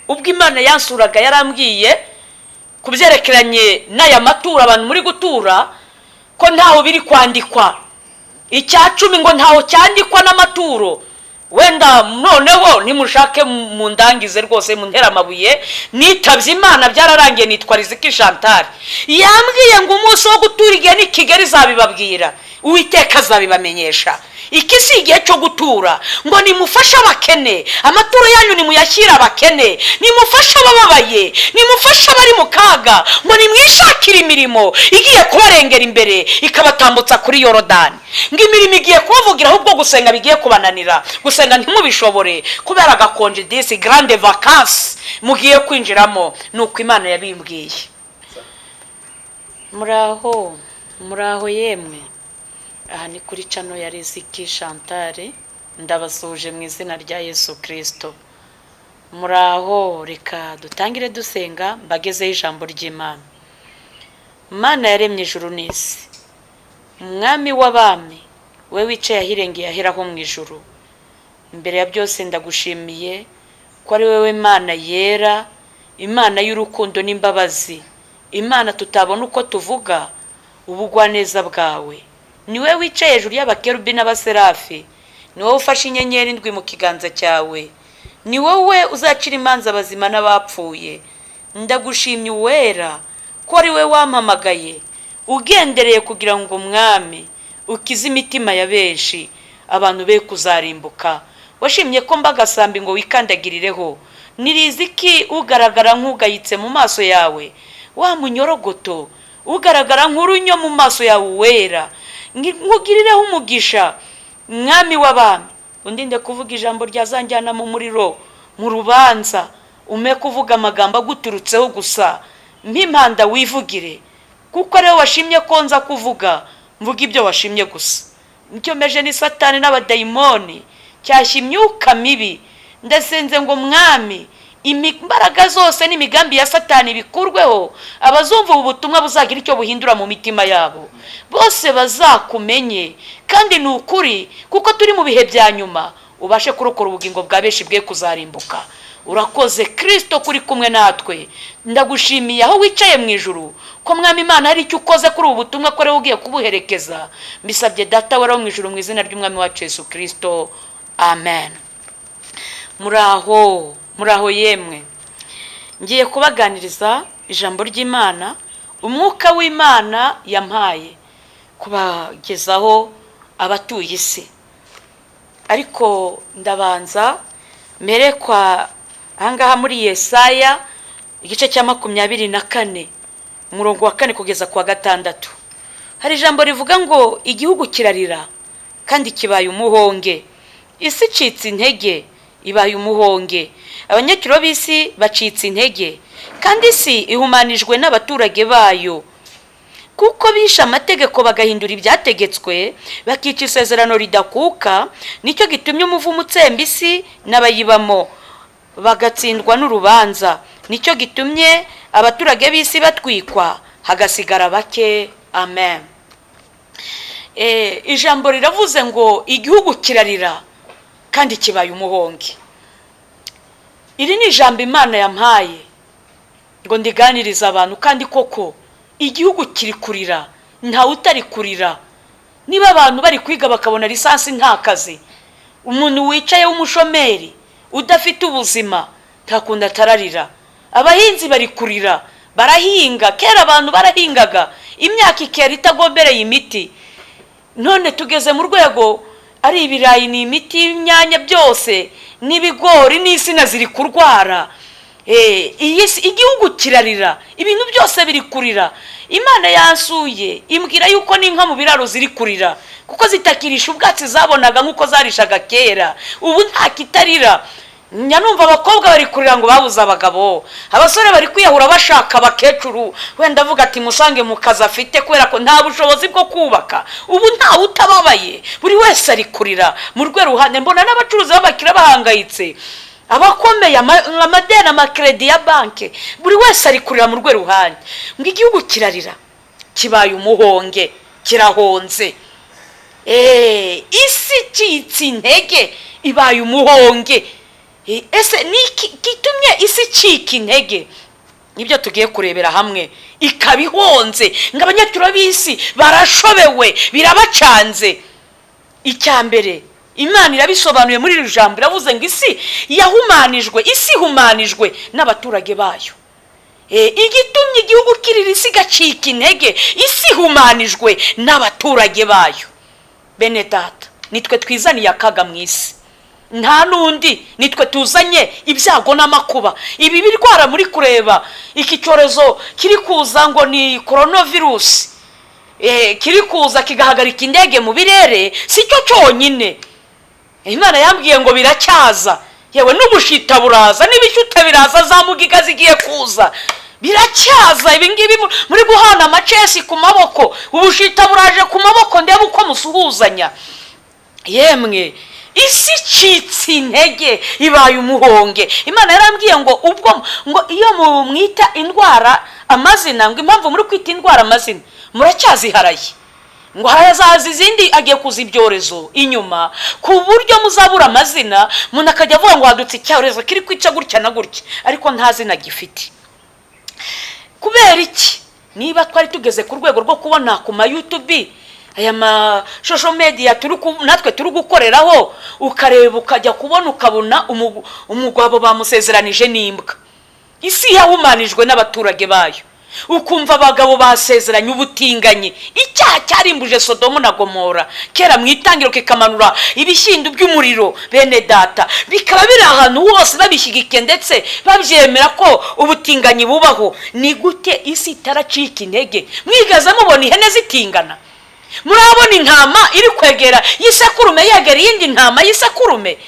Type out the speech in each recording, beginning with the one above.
ubwo Imana yansuraga yarambwiye kubyerekeranye n'aya maturo abantu muri gutura ko ntaho biri kwandikwa. Icya 10 ngo ntaho cyandikwa n'amaturo. Wenda noneho nimushake mu ndangize rwose mu ntera amabuye nitabye Imana byararangiye nitwa Riziki Chantal. Yambwiye ngo umunsi wo gutura igihe ni Kigali zabibabwira, Uwiteka azabibamenyesha. Iki si igihe cyo gutura, ngo nimufashe abakene, amaturo yanyu nimuyashyira abakene, nimufashe abababaye, nimufashe abari mu kaga, ngo nimwishakire imirimo igiye kubarengera imbere ikabatambutsa kuri Yorodani. Ngo imirimo igiye kubavugira ahubwo gusenga bigiye kubananira, gusenga ntimubishobore kubera gakonje disi grande vacances mugiye kwinjiramo. Nuko Imana yabimbwiye. Muraho yemwe. Aha ni kuri channel ya Riziki Chantal, ndabasuje mu izina rya Yesu Kristo. Muraho, reka dutangire dusenga mbagezeho ijambo ry'Imana. Mana yaremye ijuru n'isi, Mwami w'abami, we wicaye ahirengeye aheraho mu ijuru, imbere ya byose ndagushimiye ko ari wewe Mana yera, Imana y'urukundo n'imbabazi, Imana tutabona uko tuvuga ubugwaneza bwawe. Ni wewe wicaye hejuru y'abakerubi n'abaserafi, ni wowe ufashe inyenyeri ndwi mu kiganza cyawe, ni wowe uzacira imanza abazima n'abapfuye. Ndagushimye uwera ko ari we wampamagaye ugendereye kugira ngo Mwami ukize imitima ya benshi, abantu be kuzarimbuka. Washimye ko mbagasambi ngo wikandagirireho. Ni Riziki ugaragara nk'ugayitse mu maso yawe, wa munyorogoto ugaragara nk'urunyo mu maso yawe wera. Nkugirireho umugisha Mwami w'abami, undinde kuvuga ijambo ryazanjyana mu muriro mu rubanza, ume kuvuga amagambo aguturutseho gusa, mp'impanda wivugire, kuko ariwe washimye ko nza kuvuga, mvuga ibyo washimye gusa. Nicyo meje ni Satani n'abadayimoni cyashya imyuka mibi. Ndasenze ngo Mwami imbaraga zose n'imigambi ya Satani bikurweho, abazumva ubu butumwa buzagira icyo buhindura mu mitima yabo, bose bazakumenye kandi ni ukuri, kuko turi mu bihe bya nyuma, ubashe kurokora ubugingo bwa benshi bwe kuzarimbuka. Urakoze Kristo kuri kumwe natwe. Ndagushimiye aho wicaye mu ijuru ko Mwami Imana hari icyo ukoze kuri ubu butumwa ko ugiye kubuherekeza. Mbisabye Data wera mu ijuru mu izina ry'Umwami wacu Yesu Kristo, amen. Muraho yemwe. Ngiye kubaganiriza ijambo ry'Imana umwuka w'Imana yampaye kubagezaho abatuye isi. Ariko ndabanza mere kwa ahangaha muri Yesaya igice cya 24 umurongo wa 4 kugeza kwa 6. Hari ijambo rivuga ngo igihugu kirarira kandi kibaye umuhonge, isi icitse intege ibaye umuhonge, abanyakiro b'isi bacitse intege, kandi isi ihumanijwe n'abaturage bayo, kuko bisha amategeko bagahindura ibyategetswe, bakica isezerano ridakuka. Nicyo gitumye umuvumo utsemba isi n'abayibamo, bagatsindwa n'urubanza. Nicyo gitumye abaturage b'isi batwikwa, hagasigara bake. Amen. Ijambo riravuze ngo igihugu kirarira kandi kibaye umuhonge. Iri ni ijambo Imana yampaye ngo ndiganiriza abantu, kandi koko igihugu kiri kurira, nta utari kurira. Niba abantu bari kwiga bakabona lisansi nta kazi, umuntu wicaye w'umushomeri udafite ubuzima ntakunda atararira. Abahinzi bari kurira, barahinga, kera abantu barahingaga imyaka ikera itagombereye imiti. None tugeze mu rwego ari ibirayi ni imiti, imyanya byose n'ibigori n'isina ziri kurwara. Igihugu kirarira, ibintu byose biri kurira. Imana yansuye imbwira yuko n'inka mu biraro ziri kurira, kuko zitakirisha ubwatsi zabonaga nk'uko zarishaga kera. Ubu nta kitarira. Nyanumva abakobwa bari kurira ngo babuze abagabo, abasore bari kwiyahura bashaka abakecuru, wenda avuga ati musange mu kazi afite kubera ko nta bushobozi bwo kubaka. Ubu nta utababaye, buri wese ari kurira mu rwe ruhande. Mbona n'abacuruzi b'abakira bahangayitse, abakomeye amadeni amakredi ya banke, buri wese ari kurira mu rwe ruhande. Ngo igihugu kirarira kibaye umuhonge, kirahonze. Isi citse intege ibaye umuhonge. ese niki gitumye isi icika intege? Nibyo tugiye kurebera hamwe. Ikaba ihonze ngo abanyacyuro b'isi barashobewe, birabacanze. Icya mbere Imana irabisobanuye muri iri jambo, iravuze ngo isi yahumanijwe, isi ihumanijwe n'abaturage bayo. Igitumye igihugu kirira isi gacika intege, isi ihumanijwe n'abaturage bayo. Bene data, nitwe twizaniye akaga mu isi, nta nundi. Nitwe tuzanye ibyago n'amakuba. Ibi birwara muri kureba, iki cyorezo kiri kuza ngo ni coronavirus, kiri kuza kigahagarika indege mu birere, si cyo cyonyine. Imana yambwiye ngo biracyaza, yewe n'ubushita buraza, n'ibishyute biraza, za mugiga zigiye kuza, biracyaza. Ibi ngibi muri guhana amacesi ku maboko, ubushita buraje ku maboko, ndebe uko musuhuzanya. Yemwe isi icitse intege, ibaye umuhonge. Imana yarambwiye ngo ubwo ngo iyo mwita indwara amazina, ngo impamvu muri kwita indwara amazina muracyaziharaye, ngo hazaza izindi agiye kuza ibyorezo inyuma, ku buryo muzabura amazina. Umuntu akajya avuga ngo hadutse icyorezo kiri kwica gutya na gutya, ariko nta zina gifite. Kubera iki? Niba twari tugeze ku rwego rwo kubona ku ma YouTube, aya ma social media natwe turi gukoreraho, ukareba ukajya kubona ukabona umugabo bamusezeranije n'imbwa. Isi yahumanijwe n'abaturage bayo, ukumva abagabo basezeranye ubutinganyi. Icyaha cyarimbuje Sodomu na Gomora kera mu itangiro, kikamanura ibishyindu by'umuriro. Bene data, bikaba biri ahantu hose babishyigikiye ndetse babyemera ko ubutinganyi bubaho. Ni gute isi itaracika intege? Mwigeze mubona ihene zitingana? Murabona intama iri kwegera y'isekurume yegera iyindi ntama y'isekurume?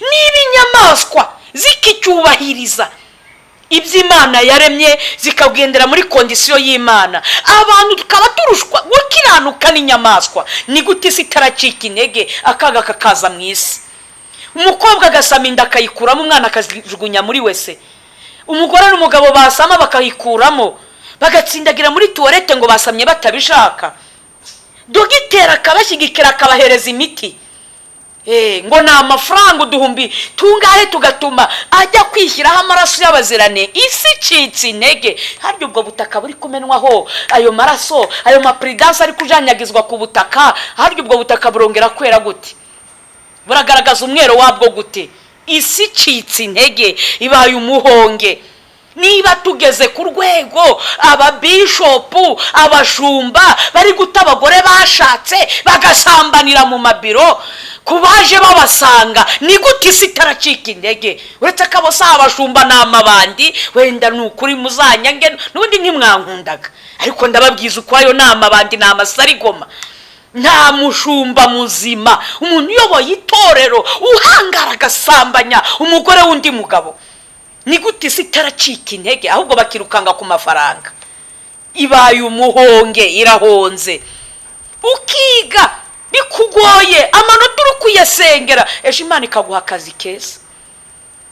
Niba inyamaswa zikicyubahiriza iby'Imana yaremye, zikagendera muri kondisiyo y'Imana, abantu tukaba turushwa gukiranuka n'inyamaswa, ni gute isi itaracika intege? Akaga kakaza mu isi. Umukobwa agasama inda akayikuramo, umwana akazijugunya muri wese. Umugore n'umugabo basama bakayikuramo, bagatsindagira muri tuwarete ngo basamye batabishaka. Dogiteri akabashyigikira, akabahereza imiti. Ngo ni amafaranga uduhumbi tungahe tugatuma ajya kwishyiraho amaraso y'abazirane. Isi icitse intege. Harya ubwo butaka buri kumenwaho ayo maraso, ayo mapridanse ari kujanyagizwa ku butaka, harya ubwo butaka burongera kwera gute? Buragaragaza umwero wabwo gute? Isi icitse intege, ibaye umuhonge. Niba tugeze ku rwego ababishopu, abashumba bari guta abagore bashatse bagasambanira mu mabiro, kubaje babasanga, ni gute isi itaracika intege? Uretse ko abo si abashumba n'amabandi, wenda nukuri muzanyange n'ubundi ntimwankundaga, ariko ndababwiza uko ayo n'amabandi n'amasarigoma. Nta mushumba muzima, umuntu uyoboye itorero uhangara agasambanya umugore w'undi mugabo. Ni gute isi itaracika intege, ahubwo bakirukanga ku mafaranga? Ibaye umuhonge, irahonze. Ukiga bikugoye, amanota uri kuyasengera, ejo Imana ikaguha akazi keza.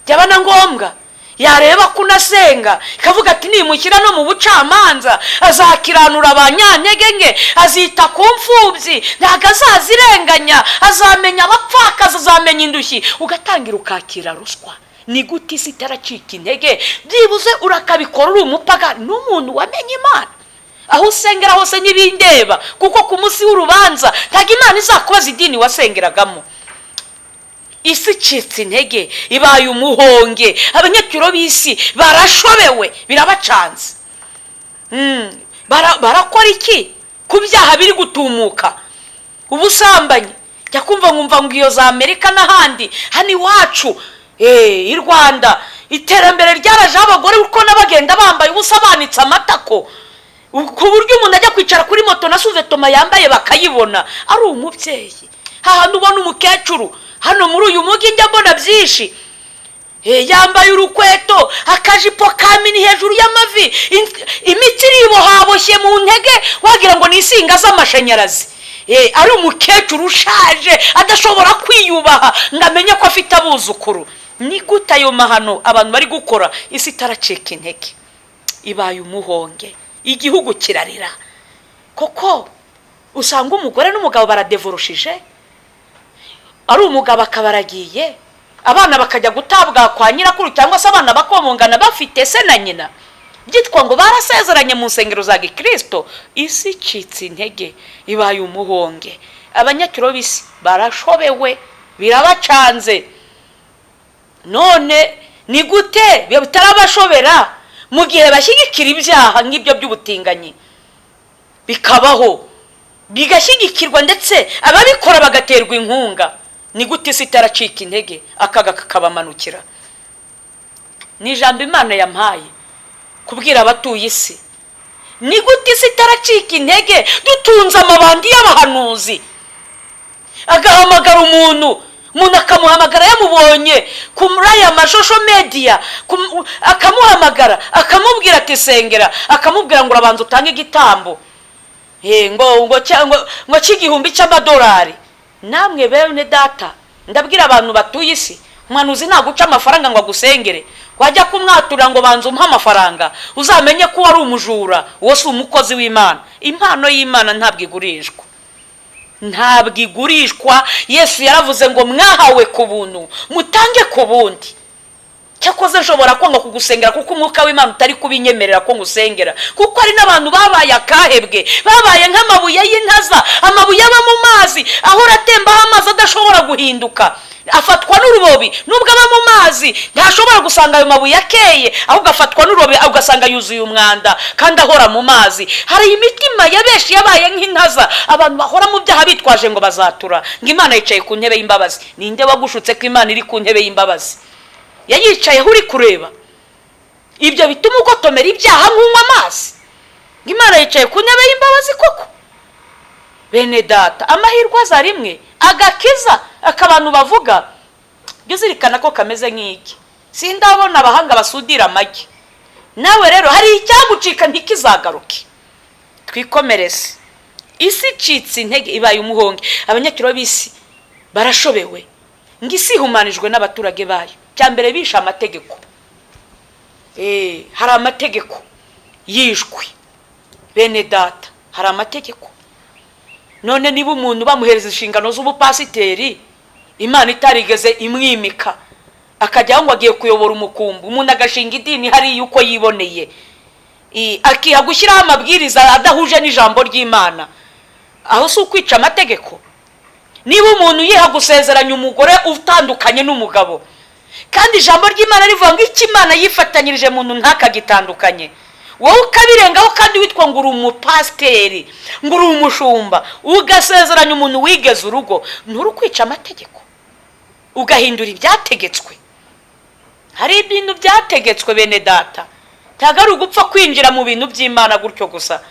Byaba na ngombwa yareba kunasenga ikavuga ati nimushyira no mu bucamanza, azakiranura abanyantege, azita ku mfubyi, ntago azazirenganya, azamenya abapfakazi, azamenya indushyi, ugatangira ukakira ruswa. Ni gute isi itaracika intege? Byibuze urakabikora uri umupaga n'umuntu wamenye Imana. Aho usengera hose n'ibindeba, kuko ku munsi w'urubanza ntago Imana izakubaza idini wasengeragamo. Isi icitse intege, ibaye umuhonge. Abanyacyuro b'isi barashobewe, birabacanze. Barakora iki ku byaha biri gutumuka? Ubusambanyi, jya kumva nkumva ngo iyo za Amerika n'ahandi, hano iwacu i Rwanda iterambere ryaraje, abagore uko nabagenda bambaye ubusa banitse amatako, ku buryo umuntu ajya kwicara kuri moto na suvetoma yambaye bakayibona ari umubyeyi. Hahandi ubona umukecuru hano muri uyu mugi njya mbona byinshi, yambaye urukweto, akajipo kamini hejuru y'amavi, imitsi iribohaboshye mu ntege wagira ngo ni insinga z'amashanyarazi. Ari umukecuru ushaje adashobora kwiyubaha ngo amenye ko afite abuzukuru. Ni gute ayo mahano abantu bari gukora? Isi itaracika intege, ibaye umuhonge. Igihugu kirarira koko. Usanga umugore n'umugabo baradevorushije, ari umugabo akaba aragiye abana bakajya gutabwa kwa nyirakuru cyangwa se abana bakomongana bafite se na nyina, byitwa ngo barasezeranye mu nsengero za gikristo. Isi icitse intege, ibaye umuhonge. Abanyakiro b'isi barashobewe, birabacanze. None ni gute bitarabashobera mu gihe bashyigikira ibyaha nk'ibyo by'ubutinganyi bikabaho bigashyigikirwa ndetse ababikora bagaterwa inkunga? Ni gute isi itaracika intege akaga kakabamanukira? Ni ijambo Imana yampaye kubwira abatuye isi. Ni gute isi itaracika intege dutunze amabandi y'abahanuzi, agahamagara umuntu akamuhamagara yamubonye kuri aya mashosho media, akamuhamagara akamubwira ati sengera, akamubwira ngo urabanza utange igitambo ngo cy'igihumbi cy'amadolari. Namwe bene data, ndabwira abantu batuye isi, umuhanuzi ntaguca amafaranga ngo agusengere. Wajya kumwatura ngo banza umuha amafaranga, uzamenye ko wari umujura, uwo si umukozi w'Imana. Impano y'Imana ntabwo igurishwa, ntabwo igurishwa. Yesu yaravuze ngo mwahawe ku buntu mutange ku bundi. Cyakoze nshobora kwanga kugusengera kuko umwuka w'Imana utari kubinyemerera ko ngusengera, kuko ari n'abantu babaye akahebwe, babaye nk'amabuye y'intaza, amabuye aba mu mazi ahora atembaho amazi adashobora guhinduka, afatwa n'urubobi. Nubwo aba mu mazi ntashobora gusanga ayo mabuye akeye, ahubwo afatwa n'urubobi ugasanga yuzuye umwanda kandi ahora mu mazi. Hari imitima ya benshi yabaye nk'intaza, abantu bahora mu byaha bitwaje ngo bazatura, ngo Imana yicaye ku ntebe y'imbabazi. Ninde wagushutse ko Imana iri ku ntebe y'imbabazi? Yayicayeho uri kureba. Ibyo bituma ugotomera ibyaha nk'unywa amazi. Ngo Imana yicaye ku ntebe y'imbabazi koko? Bene data, amahirwe aza rimwe, agakiza akabantu bavuga. Byuzirikana ko kameze nk'iki. Sindabona abahanga basudira amagi. Nawe rero hari icyagucika ntikizagaruke. Twikomereze. Isi icitse intege, ibaye umuhonge. Abanyakiro b'isi barashobewe, ngo isi ihumanijwe n'abaturage bayo. Cyambere bisha amategeko. Hari amategeko yishwe. Bene data, hari amategeko. None niba umuntu bamuhereza inshingano z'ubupasiteri, Imana itarigeze imwimika, akajyaho ngo agiye kuyobora umukumbu, umuntu agashinga idini hari yuko yiboneye, akiha gushyiraho amabwiriza adahuje n'ijambo ry'Imana, aho si ukwica amategeko? Niba umuntu yiha gusezeranya umugore utandukanye n'umugabo, kandi ijambo ry'Imana rivuga ngo iki Imana yifatanyirije umuntu ntakagitandukanye, wowe ukabirengaho kandi witwa ngo uri umupasiteri, ngo uri umushumba, ugasezeranya umuntu wigeze urugo, nturi kwica amategeko, ugahindura ibyategetswe. Hari ibintu byategetswe bene data, ntabwo ari ugupfa kwinjira mu bintu by'Imana gutyo gusa.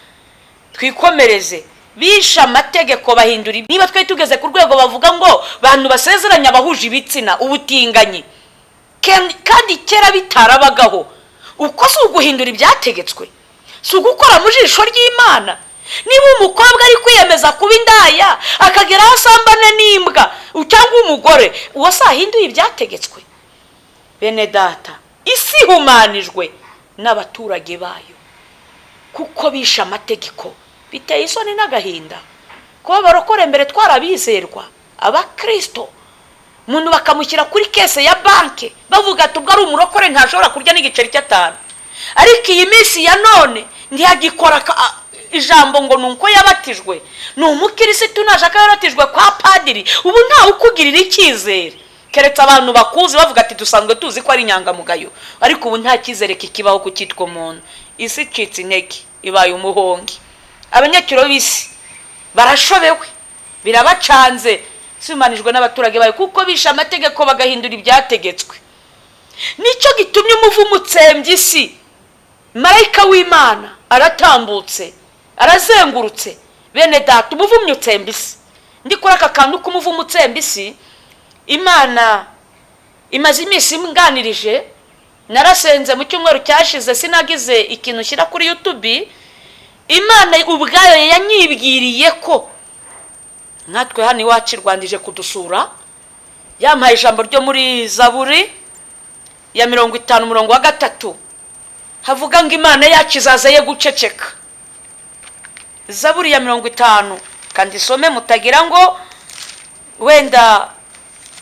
Twikomereze. Bisha amategeko bahindura. Niba twe tugeze ku rwego bavuga ngo bantu basezeranya abahuje ibitsina ubutinganyi, kandi kera bitarabagaho, uko si uguhindura ibyategetswe, si ugukora mu jisho ry'Imana. Niba umukobwa ari kwiyemeza kuba indaya akagera aho asambana n'imbwa cyangwa umugore, uwo si ahinduye ibyategetswe. Bene data, isi ihumanijwe n'abaturage bayo kuko bisha amategeko. Biteye isoni n'agahinda kuba barokore mbere twarabizerwa abakristo, umuntu bakamushyira kuri kese ya banke bavuga ati ubwo ari umurokore ntashobora kurya n'igiceri cy'atanu. Ariko iyi minsi ya none ntiyagikora ijambo ngo nuko yabatijwe, ni umukirisitu nashaka yaratijwe kwa padiri, ubu ntawe ukugirira icyizere keretse abantu bakuzi bavuga ati dusanzwe tuzi ko ari inyangamugayo, ariko ubu nta cyizere kikibaho kucyitwa umuntu. Isi icitse intege, ibaye umuhongi. Abanyakiro b'isi barashobewe, birabacanze, simanijwe n'abaturage bayo kuko bisha amategeko bagahindura ibyategetswe. Nicyo gitumye umuvumo utsembye isi. Marayika w'Imana aratambutse, arazengurutse. Bene data, umuvumo utsembye isi. Ndikora aka kantu k'umuvumo utsembye isi, Imana imaze iminsi imganirije. Narasenze mu cyumweru cyashize, sinagize ikintu shyira kuri YouTube. Imana ubwayo yanyibwiriye ko natwe hano iwacu Rwandije kudusura, yampaye ijambo ryo muri Zaburi ya 50:3 havuga ngo Imana yacu izazaye guceceka. Zaburi ya 50, kandi some mutagira ngo wenda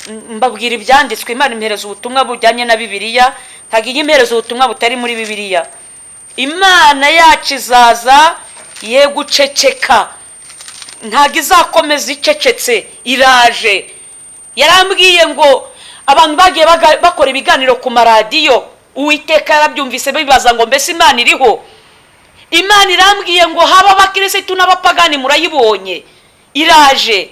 mbabwira ibyanditswe. Imana impereza ubutumwa bujyanye na Bibiliya, ntago impereza ubutumwa butari muri Bibiliya. Imana yacu izaza ye guceceka, ntago izakomeza icecetse, iraje. Yarambwiye ngo abantu bagiye bakora ibiganiro ku maradiyo, Uwiteka yarabyumvise bibaza ngo mbese Imana iriho. Imana irambwiye ngo haba abakirisitu n'abapagani murayibonye, iraje.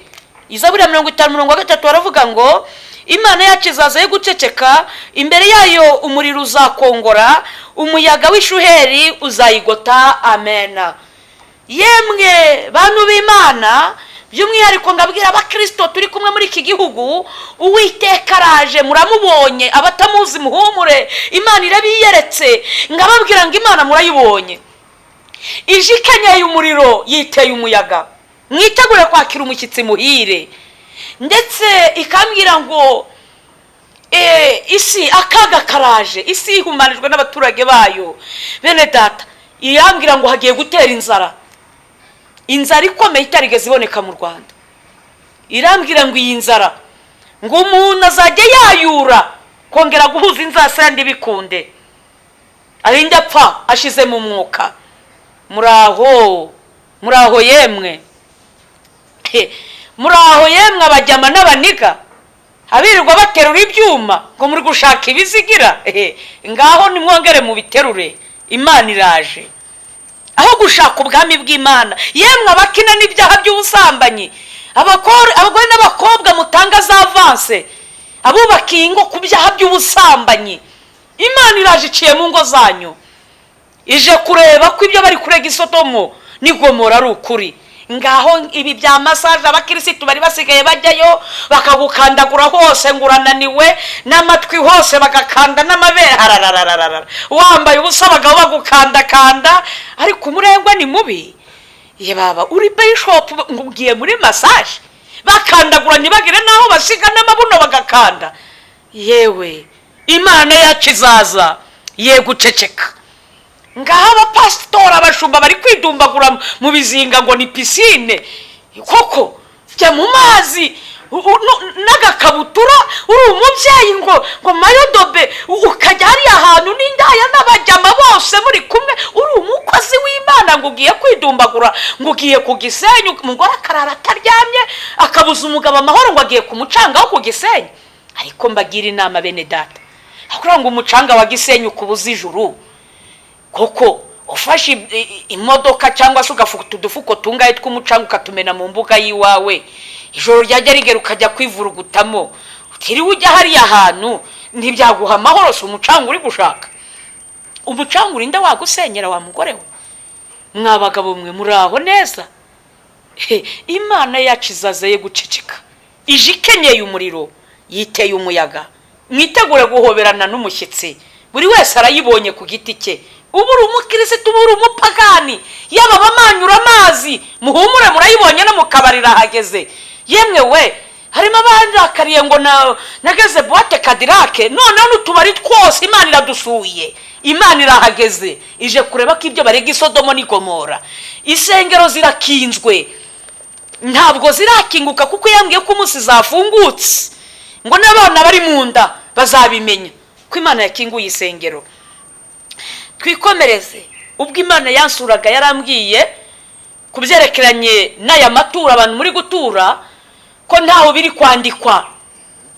Izaburi 50:3 baravuga ngo Imana yacu izaza yo guceceka, imbere yayo umuriro uzakongora, umuyaga w'ishuheri uzayigota. Amena. Yemwe bantu b'Imana, by'umwihariko ngabwira abakristo turi kumwe muri iki gihugu, Uwiteka araje, muramubonye. Abatamuzi muhumure, Imana irabiyeretse. Ngababwira ngo Imana murayibonye, ije ikenyeye umuriro, yiteye umuyaga. Mwitegure kwakira umushyitsi muhire. Ndetse ikambwira ngo isi akaga karaje, isi ihumanijwe n'abaturage bayo. Bene data, irambwira ngo hagiye gutera inzara, inzara ikomeye itarigeze iboneka mu Rwanda. Irambwira ngo iyi nzara, ngo umuntu azajya yayura kongera guhuza inzasa ndi bikunde, arinde apfa ashize mu mwuka. Muraho yemwe, muraho yemwe abajyama n'abaniga, abirirwa baterura ibyuma ngo muri gushaka ibizigira. Ngaho nimwongere mu biterure, Imana iraje. Aho gushaka ubwami bw'Imana, yemwe abakina n'ibyaha by'ubusambanyi, abagore n'abakobwa mutanga za avance, abubakiye ingo ku byaha by'ubusambanyi, Imana iraje iciye mu ngo zanyu, ije kureba ko ibyo bari kurega Isodomo ni Gomora ari ukuri. Ngaho ibi bya massage abakirisitu bari basigaye bajyayo bakagukandagura hose, ngurananiwe n'amatwi hose bagakanda n'amabere, wambaye ubusa abagabo bagukandakanda, ariko umurengwa ni mubi. Ye baba, uri bishop ngugiye muri massage, bakandagura ntibagire naho basiga n'amabuno bagakanda. Yewe Imana yacu izaza ye guceceka. Ngaho abapasitora abashumba bari kwidumbagura mu bizinga ngo ni pisine. Koko jya mu mazi n'agakabutura, uri umubyeyi ngo mayodobe, ukajya hariya ahantu n'indaya n'abajyama bose muri kumwe, uri umukozi w'Imana ngo ugiye kwidumbagura, ngo ugiye ku Gisenyi. Umugore akarara ataryamye, akabuza umugabo amahoro ngo agiye ku mucanga wo ku Gisenyi. Ariko mbagira inama bene data, akora ngo umucanga wa Gisenyi ukubuza ijuru. Koko ufashe imodoka cyangwa se ugafuta udufuko tungaye tw'umucanga ukatumena mu mbuga yiwawe, ijoro ryajya rigera ukajya kwivurugutamo, utiriwe ujya hariya ahantu, ntibyaguha amahoro. Si umucanga uri gushaka, umucanga urinda wagusenyera wa mugore we. Mwabagabo mwe muraho neza. Imana yacu izaza ye guceceka, ije ikenyeye umuriro, yiteye umuyaga. Mwitegure guhoberana n'umushyitsi, buri wese arayibonye ku giti cye. Uburi umukirisitu, uburi umupagani, yaba bamanyura amazi, muhumure murayibonye no mukabarira hageze. Yemwe we, harimo abandakariye ngo nageze boîte Cadillac, none n'utubari twose Imana iradusuye. Imana irahageze, ije kureba ko ibyo barega Isodomo ni Gomora. Isengero zirakinzwe, ntabwo zirakinguka, kuko yambwiye ko umunsi zafungutse ngo n'abana bari mu nda bazabimenya ko Imana yakinguye isengero. Twikomereze. Ubwo Imana yansuraga yarambwiye kubyerekeranye n'aya matura abantu muri gutura, ko ntaho biri kwandikwa.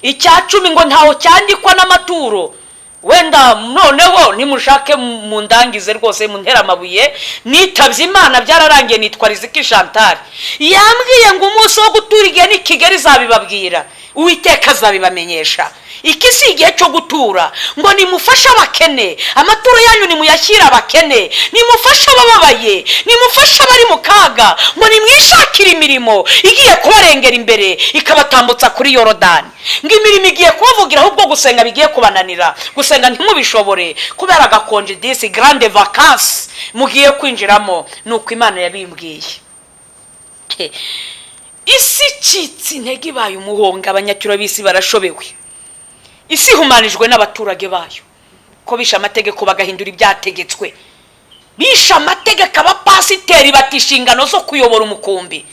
Icya 10 ngo ntaho cyandikwa n'amaturo. Wenda noneho nimushake mu ndangize rwose mu ntera amabuye, nitabye Imana byararangiye, nitwa Riziki Chantal. Yambwiye ngo umunsi wo gutura igihe ni Kigali zabibabwira, Uwiteka azabibamenyesha. Iki si igihe cyo gutura, ngo nimufashe abakene, amaturo yanyu nimuyashyira abakene, nimufashe abababaye, nimufashe abari mu kaga, ngo nimwishakire imirimo igiye kubarengera imbere ikabatambutsa kuri Yorodani. Ngo imirimo igiye kubavugira, ahubwo gusenga bigiye kubananira. Gusenga ntimubishobore kubera gakonje disi grande vacances mugiye kwinjiramo. Nuko Imana yabimbwiye. Isi citsi intege ibaye umuhonga, abanyacyuro bisi barashobewe. Isi humanijwe n'abaturage bayo, ko bisha amategeko bagahindura ibyategetswe. Bisha amategeko abapasiteri batishingano zo kuyobora umukumbi.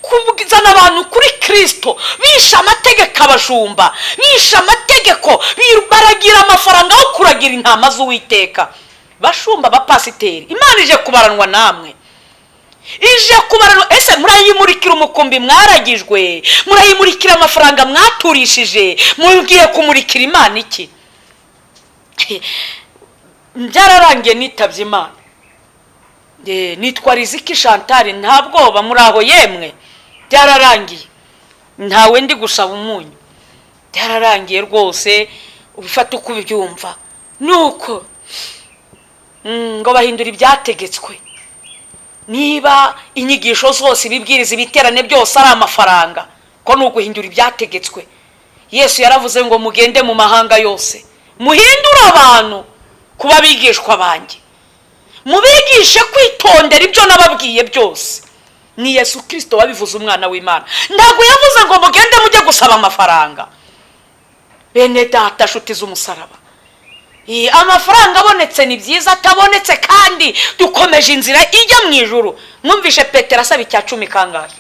kuzana abantu kuri Kristo, bisha amategeko abashumba, bisha amategeko, baragira amafaranga yo kuragira intama z'Uwiteka. Bashumba bapasiteri, Imana ije kubaranwa namwe, ije kubaranwa. Ese murayimurikira umukumbi mwaragijwe, murayimurikira amafaranga mwaturishije, mugiye kumurikira Imana iki? Byararangiye nitabye Imana. Nitwa Riziki Chantal, nta bwoba, muraho yemwe? Byararangiye, ntawe ndi gusaba umunyu, byararangiye rwose. Ubifata uko ubyumva, nuko ngo bahindura ibyategetswe. Niba inyigisho zose, ibibwiriza, ibiterane byose ari amafaranga, ko ni uguhindura ibyategetswe. Yesu yaravuze ngo mugende mu mahanga yose, muhindure abantu kuba bigishwa banjye, mubigishe kwitondera ibyo nababwiye byose. Ni Yesu Kristo wabivuze, umwana w'Imana. Ntabwo yavuze ngo mugende mujye gusaba amafaranga. Bene data, nshuti z'umusaraba, amafaranga abonetse ni byiza, atabonetse kandi dukomeje inzira ijya mu ijuru. Mwumvishe Petero asaba icya 10 kangahe?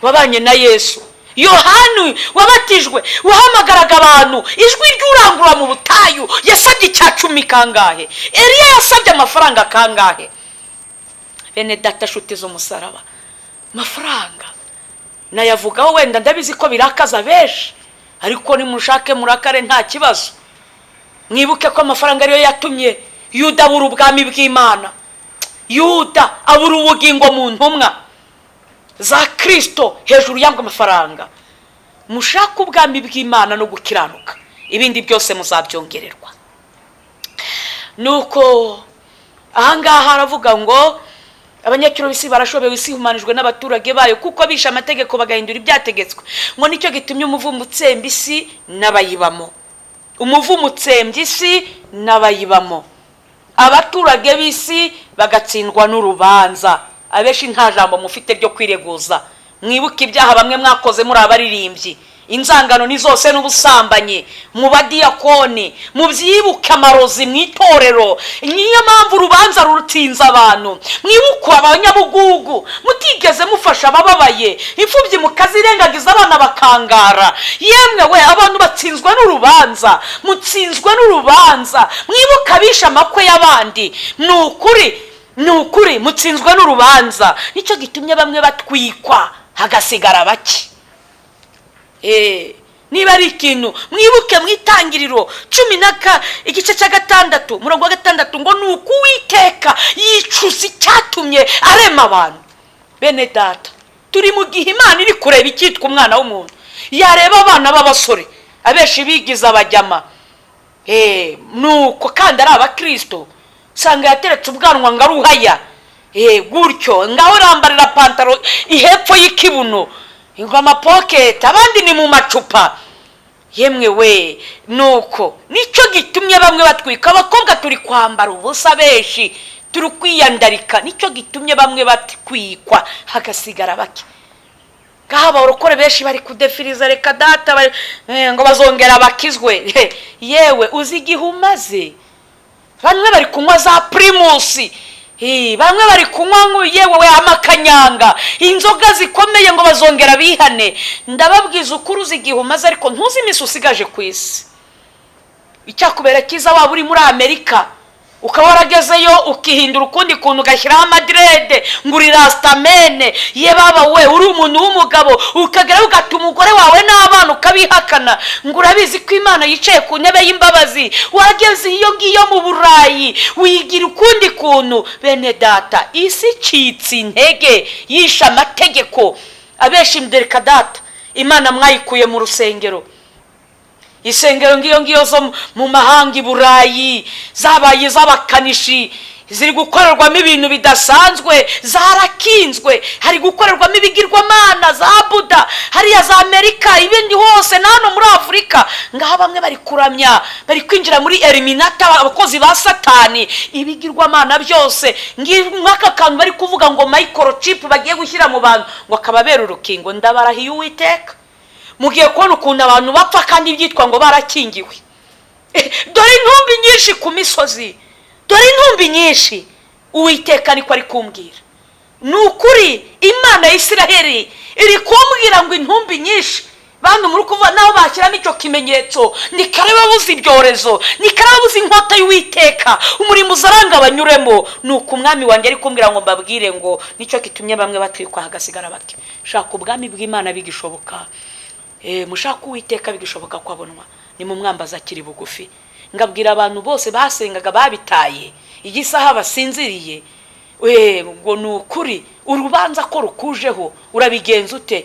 Wabanye na Yesu. Yohani wabatijwe, wahamagaraga abantu, ijwi ry'urangurura mu butayu, yasabye icya 10 kangahe? Eliya yasabye amafaranga kangahe? Bene data, nshuti z'umusaraba, amafaranga nayavugaho wenda ndabizi ko birakaza benshi, ariko nimushake murakare nta kibazo. Mwibuke ko amafaranga ariyo yatumye Yuda abura ubwami bw'Imana. Yuda abura ubugingo mu ntumwa za Kristo hejuru y'amwe amafaranga. Mushaka ubwami bw'Imana no gukiranuka, ibindi byose muzabyongererwa. Nuko ahangaha aravuga ngo abanyacyuro bisi barashobewe, isi humanijwe n'abaturage bayo, kuko bisha amategeko bagahindura ibyategetswe. Ngo nicyo gitumye umuvumo utsemba isi n'abayibamo, umuvumo utsembye isi n'abayibamo, abaturage b'isi bagatsindwa n'urubanza. Abeshi nta jambo mufite ryo kwireguza. Mwibuke ibyaha bamwe mwakoze muri abaririmbyi, inzangano ni zose n'ubusambanyi, mu badiyakoni, mu byibuke amarozi mu itorero. Niyo mpamvu urubanza rurutsinza abantu. Mwibuke abanyabugugu, mutigeze mufasha abababaye, imfubyi mukazirengagiza, abana bakangara. Yemwe we, abantu batsinzwe n'urubanza, mutsinzwe n'urubanza. Mwibuke abisha amakwe y'abandi, ni ukuri mutsinzwe n'urubanza. Nicyo gitumye bamwe batwikwa hagasigara bake. Niba ari ikintu mwibuke mu Itangiriro 10 igice cya 6 umurongo wa 6, ngo nuko Uwiteka yicuza icyatumye arema abantu. Bene data, turi mu gihe Imana iri kureba icyitwa umwana w'umuntu. Yareba abana b'abasore abeshi bigiza abajyama, nuko kandi ari abakristo, sanga yateretse ubwanwa ngaruhaya, gutyo ngaho rambarira pantaro ihepfo y'ikibuno, ingoma pocket, abandi ni mu macupa. Yemwe we, nuko nicyo gitumye bamwe batwika. Abakobwa turi kwambara ubusa, beshi turi kwiyandarika, nicyo gitumye bamwe batwikwa hagasigara bake. Ngaha barokore beshi bari kudefiriza, reka data ngo bazongera bakizwe. Yewe uzi igihe umaze. Bamwe bari kunywa za Primus, bamwe bari kunywa yewe we amakanyanga, inzoga zikomeye ngo bazongera bihane. Ndababwiza ukuri, uzi igihe umaze, ariko ntuzi imisi usigaje ku isi. Icyakubera cyiza waba uri muri Amerika, ukaba waragezeyo ukihindura ukundi kuntu, ugashyiraho amadrede ngo uri rastamene. Ye baba we, uri umuntu w'umugabo, ukagera ugata umugore wawe n'abana ukabihakana, ngo urabizi ko Imana yicaye ku ntebe y'imbabazi. Wageze iyo ngiyo mu Burayi wigira ukundi kuntu. Bene data, isi icitse intege, yisha amategeko. Abeshi mdereka data, Imana mwayikuye mu rusengero. Isengero ngiyo zo mu mahanga i Burayi zabaye z'abakanishi, ziri gukorerwamo ibintu bidasanzwe, zarakinzwe. Hari gukorerwamo ibigirwamana za Buda, hariya za Amerika, ibindi hose nano muri Afrika. Ngaho bamwe bari kuramya, bari kwinjira muri Eliminati, abakozi ba Satani, ibigirwamana byose. Nk'aka kantu bari kuvuga ngo microchip bagiye gushyira mu bantu ngo akababera urukingo. Ndabarahiye Uwiteka, mugiye kubona ukuntu abantu bapfa kandi byitwa ngo barakingiwe. Dore intumbi nyinshi ku misozi, dore intumbi nyinshi. Uwiteka niko ari kumbwira, nukuri Imana ya Isiraheli iri kumbwira ngo intumbi nyinshi bantu muri kuva naho bashyiramo icyo kimenyetso ni kare babuze ibyorezo, ni kare babuze inkota y'Uwiteka, umurimo uzaranga banyuremo. Nuko umwami wanjye ari kumbwira ngo mbabwire ngo nicyo kitumye bamwe batwikwa hagasigara bake. Shaka ubwami bw'Imana bigishoboka, mushaka Uwiteka bigishoboka kwabonwa, ni mu mwambaza akiri bugufi. Ngabwira abantu bose basengaga babitaye igisaha basinziriye, ngo nukuri urubanza ko rukujeho urabigenza ute?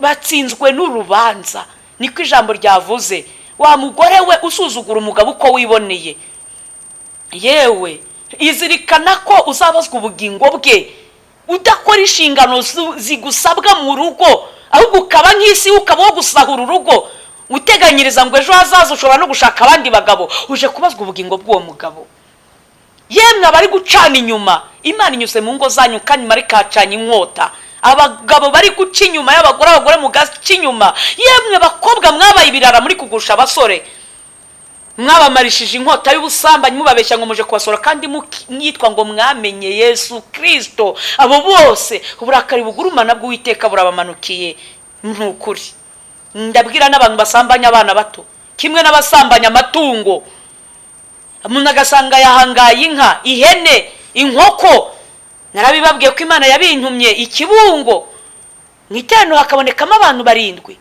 Batsinzwe n'urubanza, niko ijambo ryavuze. Wa mugore we usuzugura umugabo uko wiboneye, yewe izirikana ko uzabazwa ubugingo bwe udakora inshingano zigusabwa mu rugo, ahubwo ukaba nk'isi ukaba wo gusahura urugo uteganyiriza ngo ejo hazaza ushobora no gushaka abandi bagabo, uje kubazwa ubugingo bw'uwo mugabo. Yemwe abari gucana inyuma, Imana inyuze mu ngo zanyu kandi mari kacanye inkota. Abagabo bari guca inyuma y'abagore, abagore mu gace inyuma. Yemwe bakobwa mwabaye ibirara muri kugusha abasore, mwabamarishije inkota y'ubusambanyi mubabeshya ngo muje kubasora kandi mwitwa ngo mwamenye Yesu Kristo. Abo bose uburakari bugurumana bw'Uwiteka burabamanukiye. Nukuri ndabwira n'abantu basambanya abana bato kimwe n'abasambanya amatungo. Umuntu agasanga yahangaye inka, ihene, inkoko. Narabibabwiye ko Imana yabintumye ikibungo mw'iterano hakabonekamo abantu 7.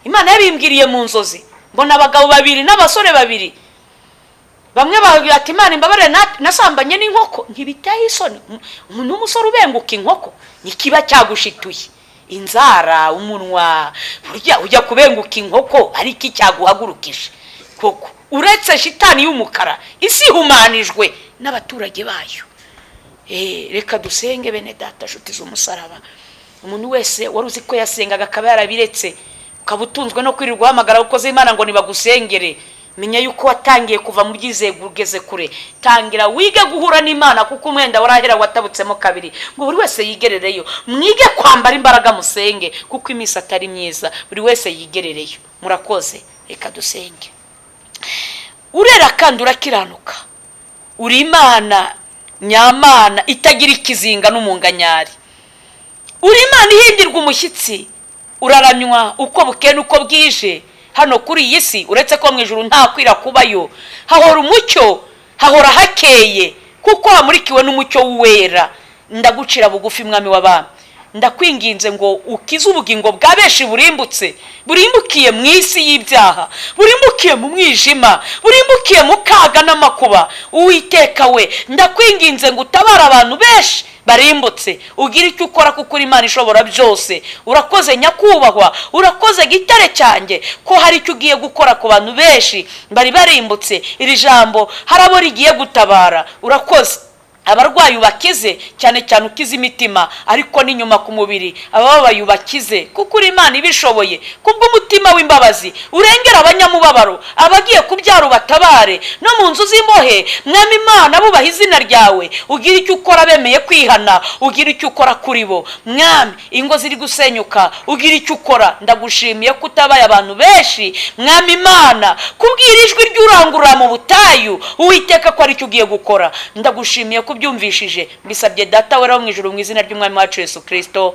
Imana yabimbwiriye mu nzozi, mbona abagabo 2 n'abasore 2. Bamwe bavuga ati Imana imbabare nasambanye n'inkoko. Ntibitaye isoni umuntu w'umusore ubenguka inkoko, nikiba cyagushituye inzara umunwa, ujya kubenguka inkoko ariko icyaguhagurukije koko. Uretse shitani y'umukara isi humanijwe n'abaturage bayo. Reka dusenge bene data nshuti z'umusaraba. Umuntu wese wari uzi ko yasengaga akaba yarabiretse, ukabutunzwe no kwirirwa hamagara ukoze Imana ngo nibagusengere, menya yuko watangiye kuva mu byizego ugeze kure. Tangira wige guhura n'Imana kuko umwenda warahera watabutsemo 2. Ngo buri wese yigerereyo, mwige kwambara imbaraga musenge kuko imisi atari myiza. Buri wese yigerereyo. Murakoze, reka dusenge. Urera kandi urakiranuka, uri Imana nyamana itagira ikizinga n'umunganyari. Uri Imana ihindirwa umushyitsi, uraranywa uko bukene uko bwije. Hano kuri iyi si uretse ko mu ijuru nta kwira kubayo, hahora umucyo, hahora hakeye kuko hamurikiwe n'umucyo w'uwera. Ndagucira bugufi mwami w'abami, ndakwinginze ngo ukize ubugingo bwa benshi burimbukiye mu isi y'ibyaha, burimbukiye mu mwijima, burimbukiye mu kaga n'amakuba. Uwiteka we, ndakwinginze ngo utabara abantu benshi barimbutse. Ugira icyo ukora kuko uri Imana ishobora byose. Urakoze nyakubahwa, urakoze gitare cyanjye ko hari icyo ugiye gukora ku bantu benshi bari barimbutse. Iri jambo harabo rigiye gutabara. Urakoze abarwayi ubakize, cyane cyane ukize imitima ariko n'inyuma ku mubiri. Abababaye ubakize kuko uri Imana ibishoboye. Kubw'umutima w'imbabazi urengera abanyamubabaro, abagiye kubyara ubatabare no mu nzu z'imbohe. Mwami Imana bubaha izina ryawe, ugira icyo ukora bemeye kwihana, ugira icyo ukora kuri bo. Mwami ingo ziri gusenyuka, ugira icyo ukora. Ndagushimiye ko utabaye abantu benshi Mwami Imana kubwira ijwi ry'urangurura mu butayu. Uwiteka ko ari cyo ugiye gukora. Ndagushimiye ko byumvishije. Mbisabye data wera wo mu ijuru mu izina ry'umwami wacu Yesu Kristo.